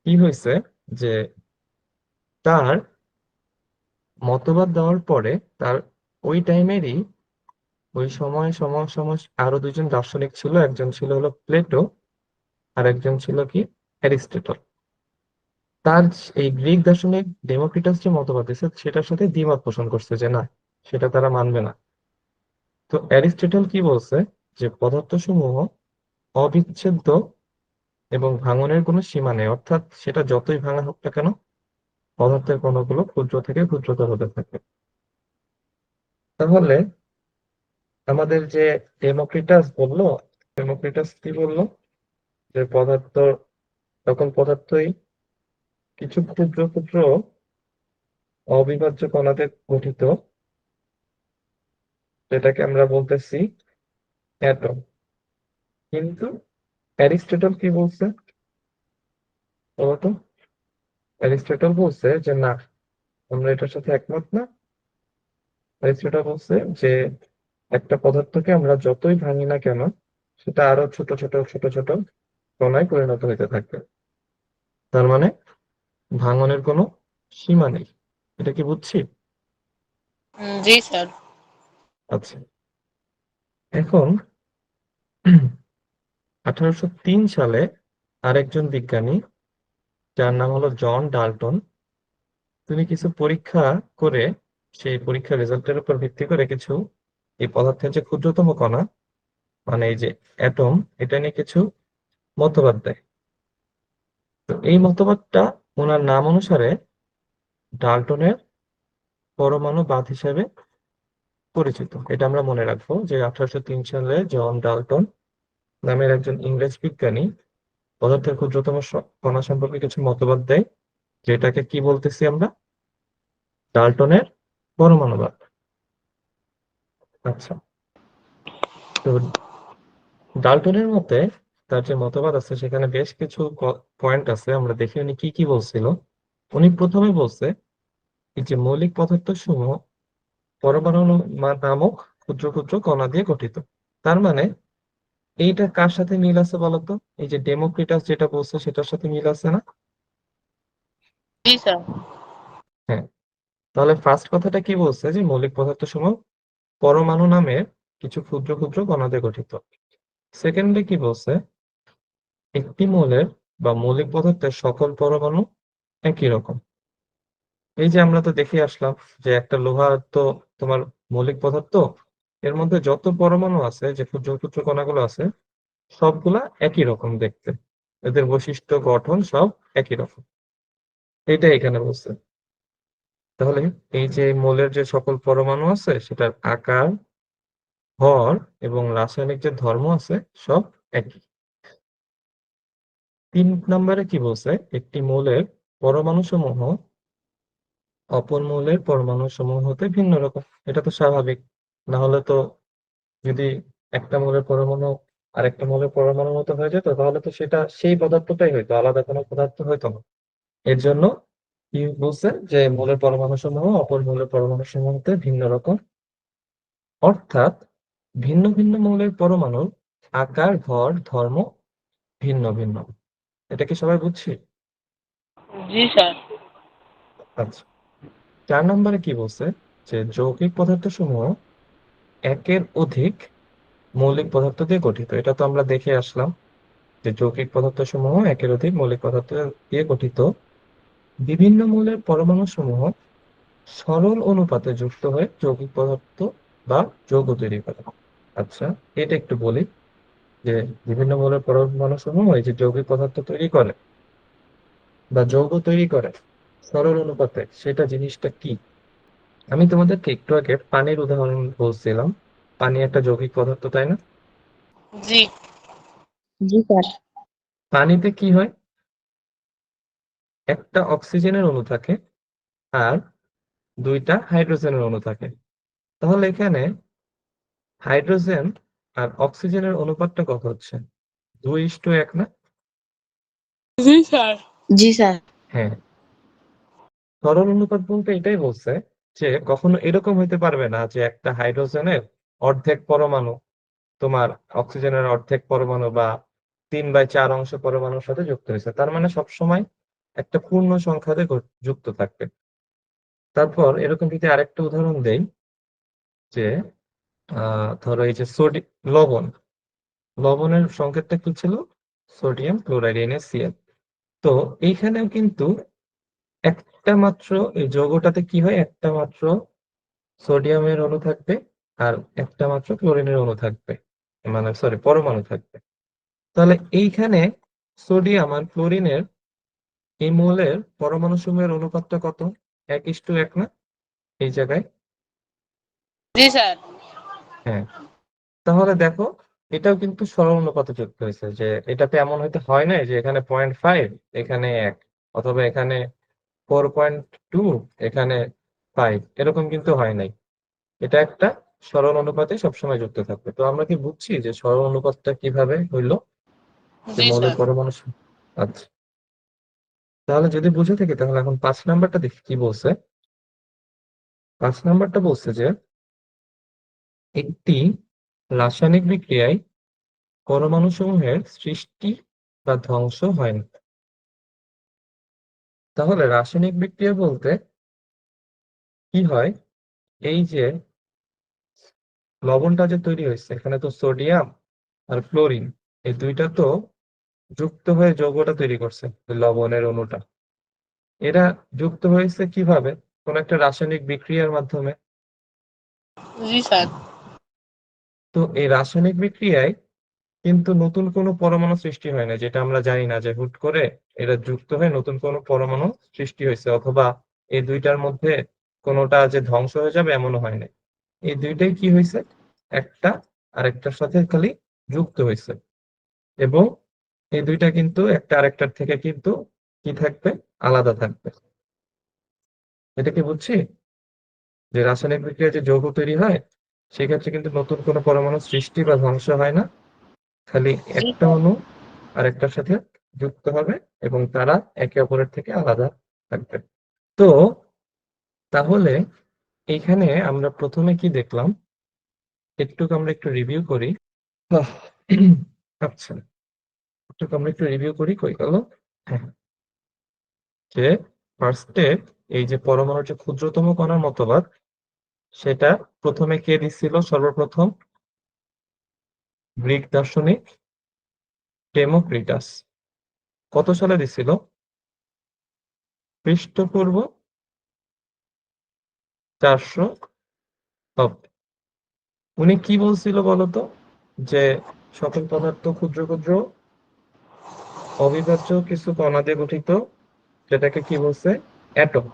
কি হয়েছে যে তার মতবাদ দেওয়ার পরে তার ওই টাইমেরই, ওই সময় সময় সময় আরো দুইজন দার্শনিক ছিল, একজন ছিল হলো প্লেটো, আর একজন ছিল কি অ্যারিস্টটল। তার এই গ্রিক দার্শনিক ডেমোক্রিটাস যে মতবাদ দিয়েছে সেটার সাথে দ্বিমত পোষণ করছে যে না, সেটা তারা মানবে না। তো অ্যারিস্টটল কি বলছে, যে পদার্থসমূহ অবিচ্ছেদ্য এবং ভাঙনের কোনো সীমা নেই, অর্থাৎ সেটা যতই ভাঙা হোক না কেন পদার্থের কণাগুলো ক্ষুদ্র থেকে ক্ষুদ্রতর হতে থাকে। তাহলে আমাদের যে ডেমোক্রিটাস বললো, ডেমোক্রিটাস কি বললো, যে পদার্থ, সকল পদার্থই কিছু ক্ষুদ্র ক্ষুদ্র অবিভাজ্য কণাতে গঠিত, যেটাকে আমরা বলতেছি অ্যাটম। কিন্তু অ্যারিস্টটল কি বলছে বলতো? অ্যারিস্টটল বলছে যে না, আমরা এটার সাথে একমত না। অ্যারিস্টটল বলছে যে একটা পদার্থকে আমরা যতই ভাঙি না কেন সেটা আরো ছোট ছোট ছোট ছোট কণায় পরিণত হতে থাকবে। তার মানে ভাঙনের কোনো সীমা নেই। এটা কি বুঝছি? জি স্যার। আচ্ছা, এখন 1803 সালে আরেকজন বিজ্ঞানী, যার নাম হলো জন ডাল্টন, তিনি কিছু পরীক্ষা করে, সেই পরীক্ষার রেজাল্টের উপর ভিত্তি করে কিছু এই পদার্থের যে ক্ষুদ্রতম কণা, মানে এই যে অ্যাটম, এটা নিয়ে কিছু মতবাদ দেয়। তো এই মতবাদটা ওনার নাম অনুসারে ডাল্টনের পরমাণু বাঁধ হিসেবে পরিচিত। এটা আমরা মনে রাখবো যে 1803 সালে জন ডাল্টন নামের একজন ইংরেজ বিজ্ঞানী পদার্থের ক্ষুদ্রতম কণা সম্পর্কে কিছু মতবাদ দেয়, যেটাকে কি বলতেছি আমরা? ডাল্টনের পরমাণুবাদ। আচ্ছা, তো ডাল্টনের মতে তার যে মতবাদ আছে সেখানে বেশ কিছু পয়েন্ট আছে, আমরা দেখি উনি কি কি বলছিল। উনি প্রথমে বলছে এই যে মৌলিক পদার্থ সমূহ পরমাণু নামক ক্ষুদ্র ক্ষুদ্র কণা দিয়ে গঠিত। তার মানে এইটা কার সাথে মিল আছে বলতো? এই যে ডেমোক্রিটাস যেটা বলছে সেটার সাথে মিল আছে না? জি স্যার। হ্যাঁ। তাহলে ফার্স্ট কথাটা কি বলছে, যে মৌলিক পদার্থ সমূহ পরমাণু নামের কিছু ক্ষুদ্র ক্ষুদ্র কণা দিয়ে গঠিত। সেকেন্ডে কি বলছে, একটি মৌলের বা মৌলিক পদার্থের সকল পরমাণু একই রকম। এই যে আমরা তো দেখে আসলাম যে একটা লোহা তো তোমার মৌলিক পদার্থ, এর মধ্যে যত পরমাণু আছে, যে ক্ষুদ্র ক্ষুদ্র কণাগুলো আছে, সবগুলা একই রকম দেখতে, এদের বৈশিষ্ট্য গঠন সব একই রকম। এটাই এখানে বলছে। তাহলে এই যে মৌলের যে সকল পরমাণু আছে সেটার আকার, ভর এবং রাসায়নিক যে ধর্ম আছে সব একই। 3 নম্বরে কি বলছে, একটি মৌলের পরমাণু সমূহ অপর মৌলের পরমাণু সমূহ হতে ভিন্ন রকম। এটা তো স্বাভাবিক, না হলে তো যদি একটা মৌলের পরমাণু আরেকটা মৌলের পরমাণুর মতো হয়ে যেত, তাহলে তো সেটা সেই পদার্থটাই হইতো, আলাদা কোনো পদার্থ হইতো না। এর জন্য কি বলছে, যে মৌলের পরমাণু সমূহ অপর মৌলের পরমাণু সমূহ হতে ভিন্ন রকম, অর্থাৎ ভিন্ন ভিন্ন মৌলের পরমাণুর আকার, ভর, ধর্ম ভিন্ন ভিন্ন। এটা কি সবাই বুঝছি? জি স্যার। আচ্ছা। 4 নম্বরে কি বলছে, যে যৌগিক পদার্থ সমূহ একের অধিক মৌলিক পদার্থ দিয়ে গঠিত। এটা তো আমরা দেখে আসলাম যে যৌগিক পদার্থ সমূহ একের অধিক মৌলিক পদার্থ দিয়ে গঠিত। বিভিন্ন মৌলের পরমাণু সমূহ সরল অনুপাতে যুক্ত হয়ে যৌগিক পদার্থ বা যৌগ তৈরি করে। আচ্ছা, এটা একটু বলি, যে বিভিন্ন মৌলের পরমাণু সমূহ এই যে যৌগিক পদার্থ তৈরি করে বা যৌগ তৈরি করে সরল অনুপাতে, সেটা জিনিসটা কি? আমি তোমাদেরকে একটু আগে পানির উদাহরণ বলছিলাম। পানি একটা যৌগিক পদার্থ, তাই না? জি। জি স্যার। পানিতে কি হয়, একটা অক্সিজেনের অণু থাকে আর 2টা হাইড্রোজেনের অণু থাকে। তাহলে এখানে হাইড্রোজেন আর অক্সিজেনের অনুপাতটা কত হচ্ছে? 2:1 না? জি স্যার। জি স্যার। হ্যাঁ। সরল অনুপাত বলতে এটাই বলছে যে কখনো এরকম হইতে পারবে না যে একটা হাইড্রোজেনের অর্ধেক পরমাণু তোমার অক্সিজেনের অর্ধেক পরমাণু বা 3/4 পরমাণুর সাথে যুক্ত হয়েছে। তার মানে সবসময় একটা পূর্ণ সংখ্যাতে যুক্ত থাকবে। তারপর এরকম যদি আরেকটা উদাহরণ দেই, যে ধরো এই যে লবণ, লবণের সংকেতটা কি ছিল? Sodium chloride, NaCl। তো এইখানেও কিন্তু একটা মাত্র, এই যৌগটাতে কি হয়, একটা মাত্র সোডিয়ামের অণু থাকবে আর একটা মাত্র ক্লোরিনের অণু থাকবে, মানে সরি পরমাণু থাকবে। তাহলে এইখানে সোডিয়াম আর ক্লোরিনের এই মৌলের পরমাণু সমূহের অনুপাতটা কত? 1:1 না এই জায়গায়? জি স্যার। হ্যাঁ। তাহলে দেখো, এটাও কিন্তু সরল অনুপাতে যুক্ত হয়েছে, যে এটাতে এমন হয়তো হয় না যে এখানে 0.5 এখানে 1, অথবা এখানে 4.2 এখানে 5, এরকম কিন্তু হয় নাই। এটা একটা সরল অনুপাতে সবসময় যুক্ত থাকবে। তো আমরা কি বুঝছি যে সরল অনুপাতটা কিভাবে হইলো, যে জি মৌলের স্যার। পরমাণু আচ্ছা। তাহলে যদি বুঝে থাকি, তাহলে এখন 5 নাম্বারটা দেখি কি বলছে। 5 নাম্বারটা বলছে যে একটি রাসায়নিক বিক্রিয়ায় পরমাণু সমূহের সৃষ্টি বা ধ্বংস হয় না। তাহলে রাসায়নিক বিক্রিয়া বলতে কি হয়, এই যে লবণটা যে তৈরি হয়েছে, এখানে তো সোডিয়াম আর ক্লোরিন এই দুইটা তো যুক্ত হয়ে যৌগটা তৈরি করছে, ওই লবণের অণুটা। এরা যুক্ত হয়েছে কিভাবে? কোন একটা রাসায়নিক বিক্রিয়ার মাধ্যমে। জি স্যার। তো এই রাসায়নিক বিক্রিয়ায় কিন্তু নতুন কোনো পরমাণু সৃষ্টি হয় না, যেটা আমরা জানি না যে হুট করে এরা যুক্ত হয়ে নতুন কোনো পরমাণু সৃষ্টি হয়েছে, অথবা এই দুইটার মধ্যে কোনোটা যে ধ্বংস হয়ে যাবে এমনও হয় না। এই দুইটাই কি হয়েছে, একটা আরেকটার সাথে খালি যুক্ত হয়েছে। এবং এই দুইটা কিন্তু একটা আরেকটার থেকে কিন্তু কি থাকবে, আলাদা থাকবে। এটা কি বুঝছি, যে রাসায়নিক বিক্রিয়ায় যে যৌগ তৈরি হয় সেক্ষেত্রে কিন্তু নতুন কোনো পরমাণু সৃষ্টি বা ধ্বংস হয় না, খালি জি একটা স্যার। অণু আরেকটার সাথে যুক্ত হবে এবং তারা একে অপরের থেকে আলাদা থাকবে। তো তাহলে এইখানে আমরা প্রথমে কি দেখলাম আমরা একটু রিভিউ করি। আহ, আচ্ছা, আমরা একটু রিভিউ করি, কই গেল? হ্যাঁ, যে ফার্স্টে এই যে পরমাণুর যে ক্ষুদ্রতম কণার মতবাদ, সেটা প্রথমে কে দিচ্ছিল? সর্বপ্রথম গ্রিক দার্শনিক ডেমোক্রিটাস। কত সালে দিছিল? খ্রিস্টপূর্ব 400 অব্দে। উনি কি বলছিল বলতো? যে সকল পদার্থ ক্ষুদ্র ক্ষুদ্র অবিভাজ্য কিছু কণা দিয়ে গঠিত, যেটাকে কি বলছে? অ্যাটম।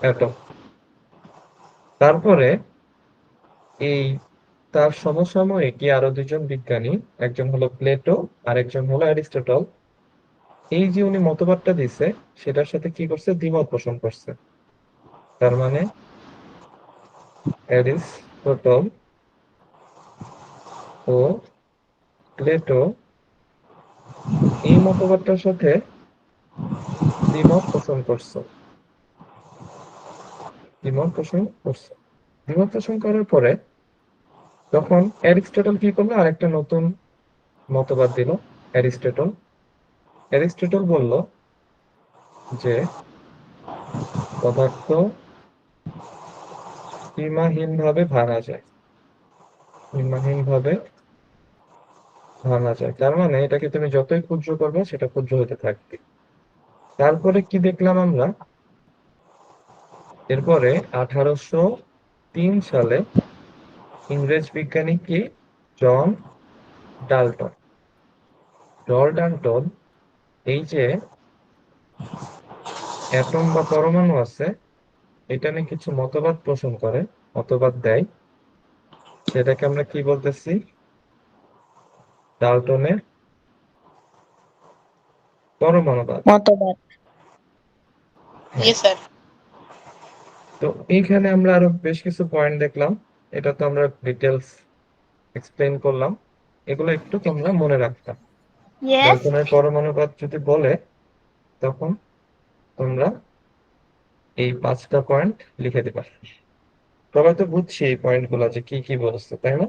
অ্যাটম। তারপরে এই তার সমসাময়িকই আরো দুজন বিজ্ঞানী, একজন হলো প্লেটো আর একজন হলো অ্যারিস্টটল। এই যে উনি মতবাদটা দিছে, সেটার সাথে কি করছে? দ্বিমত পোষণ করছে। তার মানে অ্যারিস্টটল ও প্লেটো এই মতবাদটার সাথে দ্বিমত পোষণ করছে। দ্বিমত পোষণ করছে। দ্বিমত পোষণ করার পরে তখন অ্যারিস্টটল কি করলো? আরেকটা নতুন মতবাদ দিল। অ্যারিস্টটল অ্যারিস্টটল বলল যে পদার্থ সীমাহীনভাবে ভাঙা যায়। সীমাহীনভাবে ভাঙা যায়, তার মানে এটাকে তুমি যতই ক্ষুদ্র করবে সেটা ক্ষুদ্র হতে থাকবে। তারপরে কি দেখলাম আমরা? এরপরে 1803 সালে ইংরেজ বিজ্ঞানী কি? John Dalton. ডাল্টন এই যে অ্যাটম বা পরমাণু আছে, এটা নিয়ে কিছু মতবাদ পোষণ করে, মতবাদ দেয়। সেটাকে আমরা কি বলতেছি? ডাল্টনের পরমাণুবাদ। মতবাদ। হ্যাঁ। জি স্যার। তো এইখানে আমরা আরো বেশ কিছু পয়েন্ট দেখলাম। এটা তো আমরা ডিটেলস এক্সপ্লেইন করলাম। এগুলো একটু তোমরা মনে রাখতাম। Yes. ডাল্টনের পরমাণুবাদ যদি বলে, তখন তোমরা এই 5টা পয়েন্ট লিখে দিবা। সবাই তো বুঝছি এই পয়েন্ট গুলা যে কি কি বলছে, তাই না?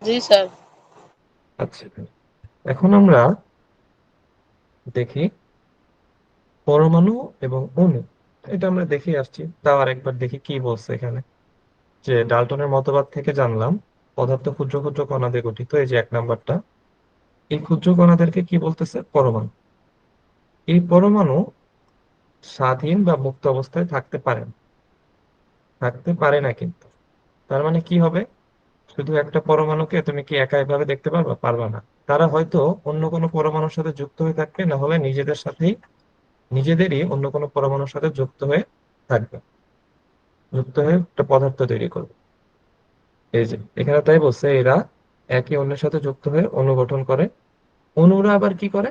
জি স্যার। আচ্ছা, এখন আমরা দেখি পরমাণু এবং অণু। এটা আমরা দেখে আসছি, তাও আরেকবার দেখি কি বলছে এখানে। যে ডাল্টনের মতবাদ থেকে জানলাম পদার্থ ক্ষুদ্র ক্ষুদ্র কণা দিয়ে গঠিত। এই যে 1 নাম্বারটা, এই ক্ষুদ্র কণাদেরকে কি বলতেছে? পরমাণু। এই পরমাণু স্বাধীন বা মুক্ত অবস্থায় থাকতে পারে না। থাকতে পারে না কিন্তু। তার মানে কি হবে? শুধু একটা পরমাণুকে তুমি কি একা এভাবে দেখতে পারবা? পারবা না। তারা হয়তো অন্য কোনো পরমাণুর সাথে যুক্ত হয়ে থাকবে, না হলে নিজেদেরই অন্য কোনো পরমাণুর সাথে যুক্ত হয়ে থাকবে, যুক্ত হয়ে একটা পদার্থ তৈরি করবে। এই যে এখানে তাই বলছে, এরা একে অন্যের সাথে যুক্ত হয়ে অণু গঠন করে। অণুরা আবার কি করে?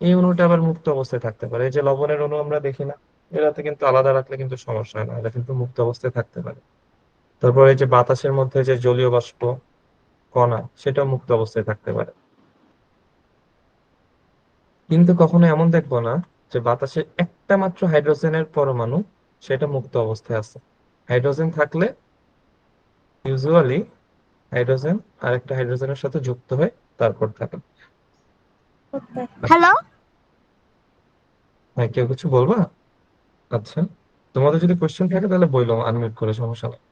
এই অণুটা আবার মুক্ত অবস্থায় থাকতে পারে। এই যে লবণের অণু আমরা দেখি না, এরাতে কিন্তু আলাদা রাখলে কিন্তু সমস্যা হয় না, এরা কিন্তু মুক্ত অবস্থায় থাকতে পারে। তারপর এই যে বাতাসের মধ্যে যে জলীয় বাষ্প কণা, সেটাও মুক্ত অবস্থায় থাকতে পারে। কিন্তু কখনো এমন দেখবো না যে বাতাসে একটা মাত্র হাইড্রোজেনের পরমাণু সেটা মুক্ত অবস্থায় আছে। হাইড্রোজেন থাকলে ইউজুয়ালি হাইড্রোজেন আরেকটা হাইড্রোজেনের সাথে যুক্ত হয়ে তারপর থাকে। হ্যালো। হ্যাঁ, কেউ কিছু বলবা? আচ্ছা, তোমাদের যদি কোশ্চেন থাকে তাহলে বইলো, আনমিউট করে, সমস্যা নেই।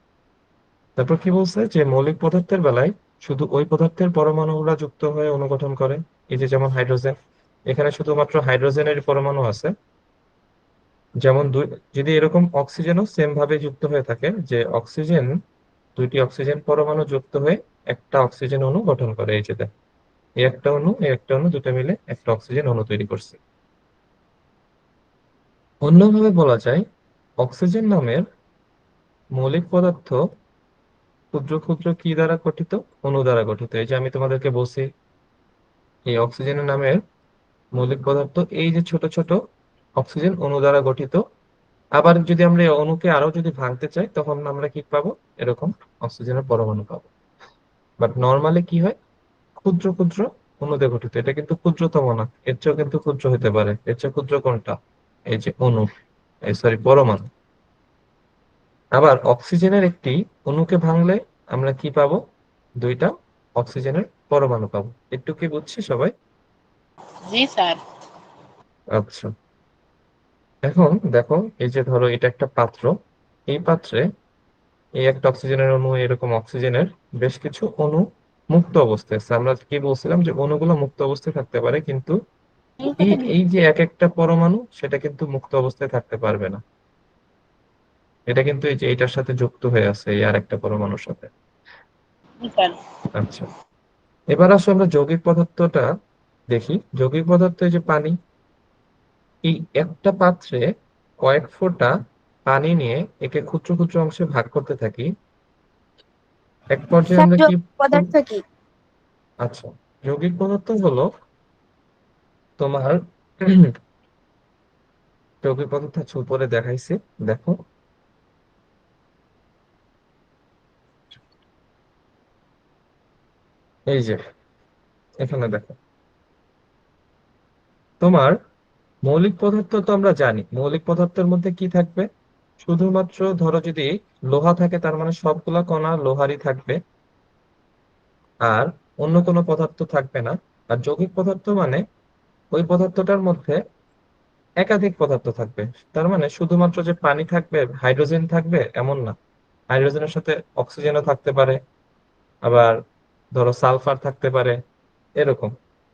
তারপর কি বলছে? যে মৌলিক পদার্থের বেলায় শুধু ওই পদার্থের পরমাণুগুলা যুক্ত হয়ে অণু গঠন করে। এই যে যেমন হাইড্রোজেন, এখানে শুধুমাত্র হাইড্রোজেনের পরমাণু আছে। যেমন যদি এরকম অক্সিজেনও সেম ভাবে যুক্ত হয়ে থাকে, যে অক্সিজেন, দুইটি অক্সিজেন পরমাণু যুক্ত হয়ে একটা অক্সিজেন অণু গঠন করে। এই যে দেখ, এই একটা অণু, এই একটা অণু, দুটো মিলে একটা অক্সিজেন অণু তৈরি করছে। অন্যভাবে বলা যায়, অক্সিজেন নামের মৌলিক পদার্থ ক্ষুদ্র ক্ষুদ্র কি দ্বারা গঠিত? অণু দ্বারা গঠিত। এই যে আমি তোমাদেরকে বলছি, এই অক্সিজেনের নামের মৌলিক পদার্থ এই যে ছোট ছোট অক্সিজেন অণু দ্বারা গঠিত। আবার যদি আমরা এই অণুকে আরো যদি ভাঙতে চাই, তখন আমরা কি পাবো? এরকম অক্সিজেনের পরমাণু পাবো। বাট নর্মালি কি হয়? ক্ষুদ্র ক্ষুদ্র অণু দিয়ে গঠিত। এটা কিন্তু ক্ষুদ্রতম না, এর চেয়েও কিন্তু ক্ষুদ্র হতে পারে। এর চেয়ে ক্ষুদ্র কোনটা? এই যে অণু, এই সরি, পরমাণু। আবার অক্সিজেনের একটি অণুকে ভাঙলে আমরা কি পাবো? দুইটা অক্সিজেনের পরমাণু পাবো। একটু কি বুঝছি সবাই? জি স্যার। আচ্ছা, এখন দেখো, এই যে ধরো এটা একটা পাত্র, এই পাত্রে এই একটা অক্সিজেনের অণু, এরকম অক্সিজেনের বেশ কিছু অণু মুক্ত অবস্থায় আছে। আমরা কি বলছিলাম যে অণুগুলো মুক্ত অবস্থায় থাকতে পারে, কিন্তু এই এই যে এক একটা পরমাণু সেটা কিন্তু মুক্ত অবস্থায় থাকতে পারবে না। এটা কিন্তু এই যে এটার সাথে যুক্ত হয়ে আছে এই আর একটা পরমাণুর সাথে। জি স্যার। আচ্ছা, এবার আসো আমরা যৌগিক পদার্থটা দেখি। যৌগিক পদার্থ এই যে পানি, এই একটা পাত্রে কয়েক ফোঁটা পানি নিয়ে একে ক্ষুদ্র ক্ষুদ্র অংশে ভাগ করতে থাকি। এক পর্যায়ে স্যার আমরা কি যৌগিক পদার্থ কি? আচ্ছা, যৌগিক পদার্থ হলো তোমার যৌগিক পদার্থ হচ্ছে উপরে দেখাইছি, দেখো এই যে এখানে দেখো, তোমার মৌলিক পদার্থ তো আমরা জানি মৌলিক পদার্থের মধ্যে কি থাকবে। শুধুমাত্র ধরো যদি লোহা থাকে তার মানে সবগুলা কণা লোহারই থাকবে, আর অন্য কোনো পদার্থ থাকবে না। আর যৌগিক পদার্থ মানে ওই পদার্থটার মধ্যে একাধিক পদার্থ থাকবে। তার মানে শুধুমাত্র যে পানি থাকবে, হাইড্রোজেন থাকবে এমন না, হাইড্রোজেনের সাথে অক্সিজেনও থাকতে পারে, আবার ধরো সালফার থাকতে পারে, এরকম।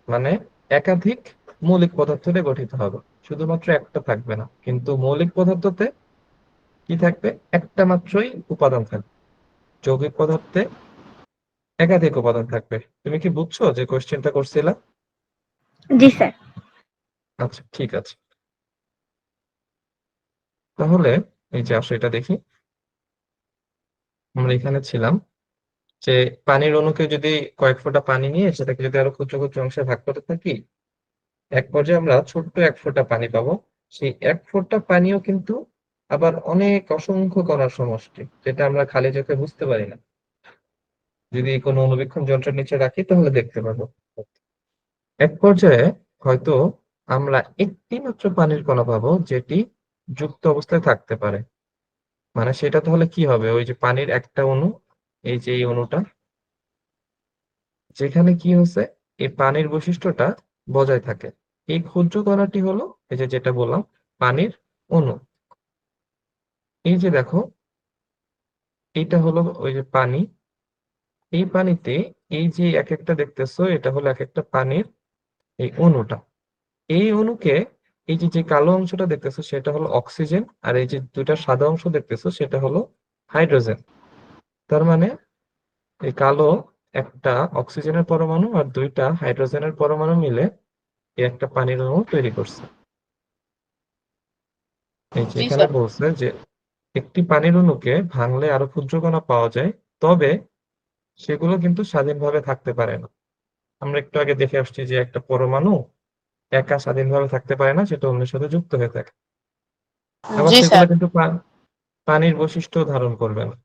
মানে একাধিক মৌলিক পদার্থ দিয়ে গঠিত হবে, শুধুমাত্র একটা থাকবে না। কিন্তু মৌলিক পদার্থতে কি থাকবে? একটা মাত্রই উপাদান থাকবে। যৌগিক পদার্থে একাধিক উপাদান থাকবে। তুমি কি বুঝছো যে কোশ্চেনটা করছিলা? জি স্যার। আচ্ছা, ঠিক আছে। তাহলে এই যে আসো এটা দেখি, আমরা এখানে ছিলাম যে পানির অণুকে যদি কয়েক ফোঁটা পানি নিয়ে সেটাকে যদি আরো ক্ষুদ্র ক্ষুদ্র অংশে ভাগ করতে থাকি, এক পর্যায়ে আমরা ছোট্ট এক ফোঁটা পানি পাবো। সেই এক ফোঁটা পানিও কিন্তু আবার অনেক অসংখ্য কণার সমষ্টি, যেটা আমরা খালি চোখে বুঝতে পারি না। যদি কোনো অনুবীক্ষণ যন্ত্রের নিচে রাখি তাহলে দেখতে পাবো। এক পর্যায়ে হয়তো আমরা একটি মাত্র পানির কণা পাবো যেটি যুক্ত অবস্থায় থাকতে পারে। মানে সেটা তাহলে কি হবে? ওই যে পানির একটা অণু, এই যে এই অণুটা, যেখানে কি হচ্ছে, এই পানির বৈশিষ্ট্যটা বজায় থাকে। এই ক্ষুদ্র কণাটি হলো এই যে যেটা বললাম পানির অণু। এই যে দেখো, এইটা হলো ওই যে পানি। এই পানিতে এই যে এক একটা দেখতেছো এটা হলো এক একটা পানির এই অণুটা। এই অণুকে এই যে যে কালো অংশটা দেখতেছো সেটা হলো অক্সিজেন, আর এই যে দুইটা সাদা অংশ দেখতেছো সেটা হলো হাইড্রোজেন। তার মানে এই কালো একটা অক্সিজেনের পরমাণু আর দুইটা হাইড্রোজেনের পরমাণু মিলে এই একটা পানির অণু তৈরি করছে। এই যে জি এখানে স্যার। বলছে যে একটি পানির অণুকে ভাঙলে আরো ক্ষুদ্র কণা পাওয়া যায়, তবে সেগুলো কিন্তু স্বাধীনভাবে থাকতে পারে না। আমরা একটু আগে দেখে আসছি যে একটা পরমাণু একা স্বাধীনভাবে থাকতে পারে না, সেটা অন্যের সাথে যুক্ত হয়ে থাকে। আবার জি সেগুলো স্যার। কিন্তু পানির বৈশিষ্ট্য ধারণ করবে না।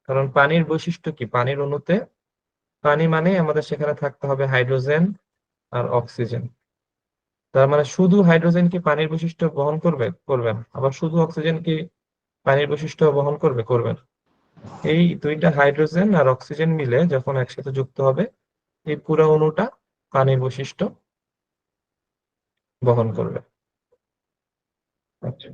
কারণ পানির বৈশিষ্ট্য কি? পানির অণুতে পানি মানে আমাদের সেখানে থাকতে হবে হাইড্রোজেন আর অক্সিজেন। তার মানে শুধু হাইড্রোজেন কি পানির বৈশিষ্ট্য বহন করবে? করবে না। আবার শুধু অক্সিজেন কি পানির বৈশিষ্ট্য বহন করবে? করবে না। এই দুইটা হাইড্রোজেন আর অক্সিজেন মিলে যখন একসাথে যুক্ত হবে, এই পুরো অণুটা পানির বৈশিষ্ট্য বহন করবে। আচ্ছা,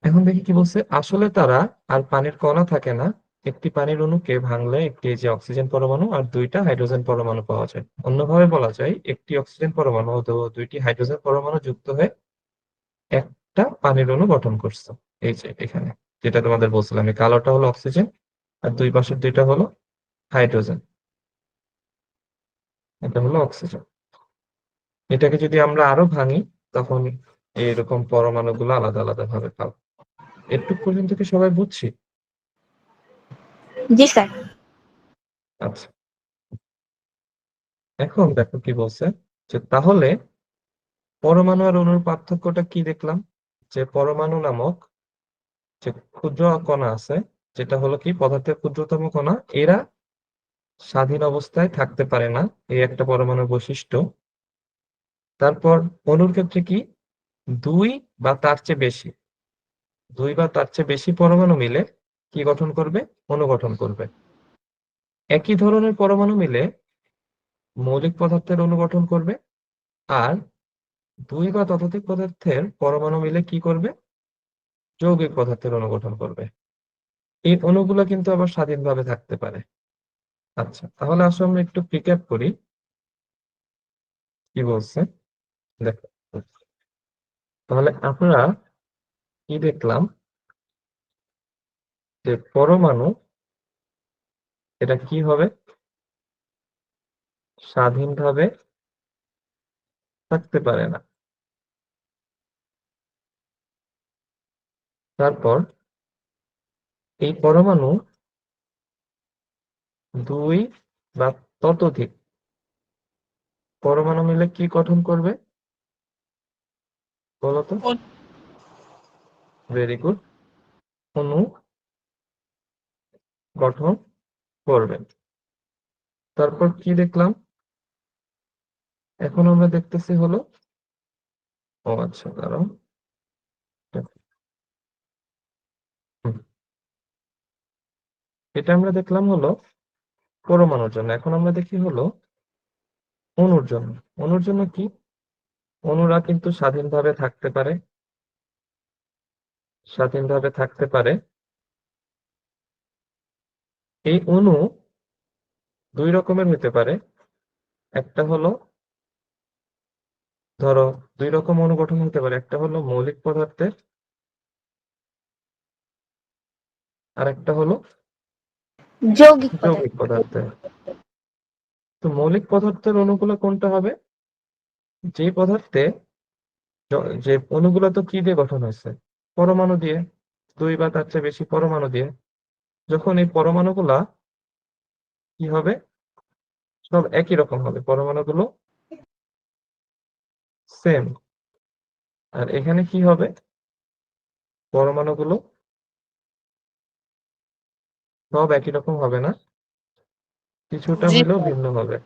এখন দেখি কি বলছে। আসলে তারা আর পানির কণা থাকে না, একটি পানির অণুকে ভাঙলে একটি এই যে অক্সিজেন পরমাণু আর দুইটা হাইড্রোজেন পরমাণু পাওয়া যায়। অন্যভাবে বলা যায় একটি অক্সিজেন পরমাণু ও দুইটি হাইড্রোজেন পরমাণু যুক্ত হয়ে একটা পানির অণু গঠন করছে। এই যে এখানে যেটা তোমাদের বলছিলাম, এই কালোটা হলো অক্সিজেন আর দুই পাশের দুইটা হলো হাইড্রোজেন, এটা হলো অক্সিজেন। এটাকে যদি আমরা আরো ভাঙি তখন এইরকম পরমাণুগুলো আলাদা আলাদা ভাবে পাবো। এটুক পর্যন্ত কি সবাই বুঝছি? জি স্যার। আচ্ছা, এখন দেখো কি বলছে, যে তাহলে পরমাণু আর অণুর পার্থক্যটা কি দেখলাম? যে পরমাণু নামক যে ক্ষুদ্র কণা আছে, যেটা হলো কি পদার্থের ক্ষুদ্রতম কণা, এরা স্বাধীন অবস্থায় থাকতে পারে না, এই একটা পরমাণুর বৈশিষ্ট্য। তারপর অণুর ক্ষেত্রে কি? দুই বা তার চেয়ে বেশি দুই বা তার চেয়ে বেশি পরমাণু মিলে কি গঠন করবে? অণু গঠন করবে। একই ধরনের পরমাণু মিলে মৌলিক পদার্থের অণু গঠন করবে, আর দুই বা ততোধিক পদার্থের পরমাণু মিলে কি করবে? যৌগিক পদার্থের অণু গঠন করবে। এই অণুগুলো কিন্তু আবার স্বাধীনভাবে থাকতে পারে। আচ্ছা, তাহলে আসলে আমরা একটু রিক্যাপ করি কি বলছে। দেখো, তাহলে আমরা কি দেখলাম? যে পরমাণু এটা কি হবে? স্বাধীনভাবে থাকতে পারে না। তারপর এই পরমাণু দুই বা ততোধিক পরমাণু মিলে কি গঠন করবে বলতো? Very good. অণু গঠন করবে। তারপর কি দেখলাম? এখন আমরা দেখতেছি হলো, ও আচ্ছা দাঁড়াও, হুম, এটা আমরা দেখলাম হলো পরমাণুর জন্য। এখন আমরা দেখি হলো অণুর জন্য। অণুর জন্য কি? অণুরা কিন্তু স্বাধীনভাবে থাকতে পারে। স্বাধীনভাবে থাকতে পারে। এই অণু দুই রকমের হতে পারে। একটা হলো, ধরো, দুই রকম অণু গঠন হতে পারে। একটা হলো মৌলিক পদার্থের, আর একটা হলো যৌগিক পদার্থ। যৌগিক পদার্থের। তো মৌলিক পদার্থের অণুগুলো কোনটা হবে? যে পদার্থে যে অণুগুলো তো কি দিয়ে গঠন হয়েছে? পরমাণু দিয়ে। দুই বা তার চেয়ে বেশি পরমাণু দিয়ে। যখন এই পরমাণুগুলা কি হবে? সব একই রকম হবে, পরমাণুগুলো সেম। আর এখানে কি হবে? পরমাণুগুলো সব একই রকম হবে না, কিছুটা জি হলেও স্যার। ভিন্ন হবে।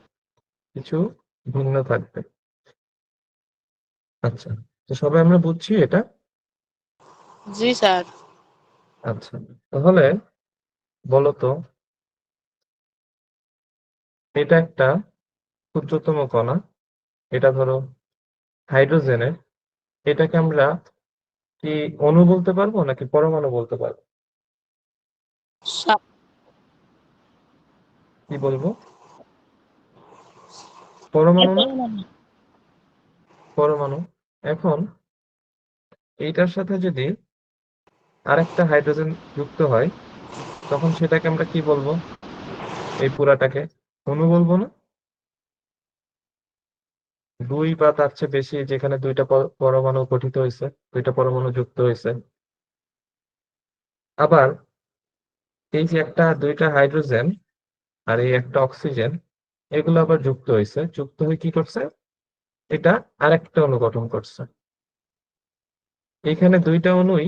কিছু ভিন্ন থাকবে। আচ্ছা, তো সবাই আমরা বুঝছি এটা? জি স্যার। আচ্ছা, তাহলে বলো তো, এটা একটা ক্ষুদ্রতম কণা। এটা ধরো হাইড্রোজেনের। এটাকে আমরা কি অণু বলতে পারবো নাকি পরমাণু বলতে পারবো? সা- কি বলবো? পরমাণু না? পরমাণু। পরমাণু। এখন এইটার সাথে যদি আরেকটা হাইড্রোজেন যুক্ত হয়, তখন সেটাকে আমরা কি বলবো? এই পুরাটাকে অণু বলবো না? দুই বা তার চেয়ে বেশি, যেখানে দুইটা পরমাণু গঠিত হয়েছে, দুইটা পরমাণু যুক্ত হয়েছে। আবার এই যে একটা দুইটা হাইড্রোজেন আর এই একটা অক্সিজেন, এগুলো আবার যুক্ত হয়েছে। যুক্ত হয়ে কি করছে? এটা আরেকটা অণু গঠন করছে। এখানে দুইটা অণুই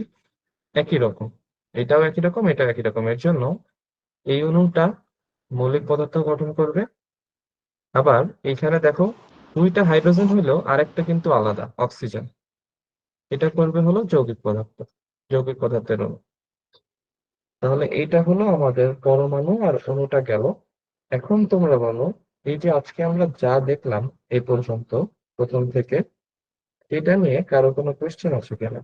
একই রকম, এটাও একই রকম, এটাও একই রকম। এর জন্য এই অণুটা মৌলিক পদার্থ গঠন করবে। আবার এখানে দেখো, দুইটা হাইড্রোজেন হইলেও আরেকটা কিন্তু আলাদা, অক্সিজেন। এটা করবে হলো যৌগিক পদার্থ, যৌগিক পদার্থের অণু। তাহলে এইটা হলো আমাদের পরমাণু আর অণুটা গেল। এখন তোমরা বলো, এই যে আজকে আমরা যা দেখলাম এই পর্যন্ত, প্রথম থেকে, এটা নিয়ে কারো কোনো কোয়েশ্চেন আছে কিনা?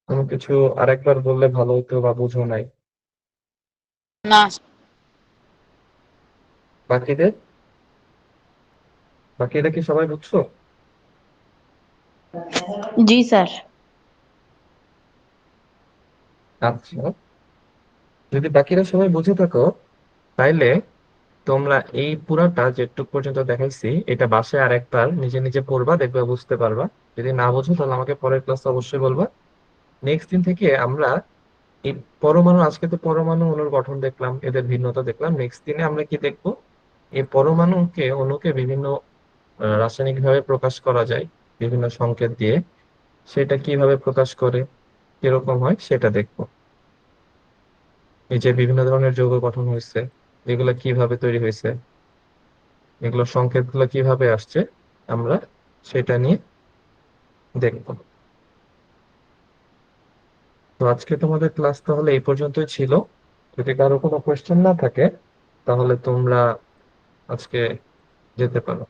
কোনো কিছু আরেকবার বললে ভালো হতো, বা বুঝো নাই? না। বাকিদের, বাকিরা কি সবাই বুঝছো? জি স্যার। আচ্ছা, যদি বাকিরা সবাই বুঝে থাকো, তাইলে তোমরা এই পুরাটা যেটুক পর্যন্ত দেখাইছি, এটা বাসায় আর একবার নিজে নিজে পড়বা, দেখবা বুঝতে পারবা। যদি না বুঝো তাহলে আমাকে পরের ক্লাসে অবশ্যই বলবা। নেক্সট দিন থেকে আমরা এই পরমাণু, আজকে তো পরমাণু অণুর গঠন দেখলাম, এদের ভিন্নতা দেখলাম। নেক্সট দিনে আমরা কি দেখবো? এই পরমাণুকে, অণুকে বিভিন্ন রাসায়নিক ভাবে প্রকাশ করা যায়, বিভিন্ন সংকেত দিয়ে। সেটা কিভাবে প্রকাশ করে, কিরকম হয়, সেটা দেখবো। এই যে বিভিন্ন ধরনের যৌগ গঠন হয়েছে, এগুলো কিভাবে তৈরি হয়েছে, এগুলোর সংকেতগুলো কিভাবে আসছে, আমরা সেটা নিয়ে দেখবো। তো আজকে তোমাদের ক্লাস তাহলে এই পর্যন্তই ছিল। যদি কারো কোনো কোয়েশ্চেন না থাকে তাহলে তোমরা আজকে যেতে পারো।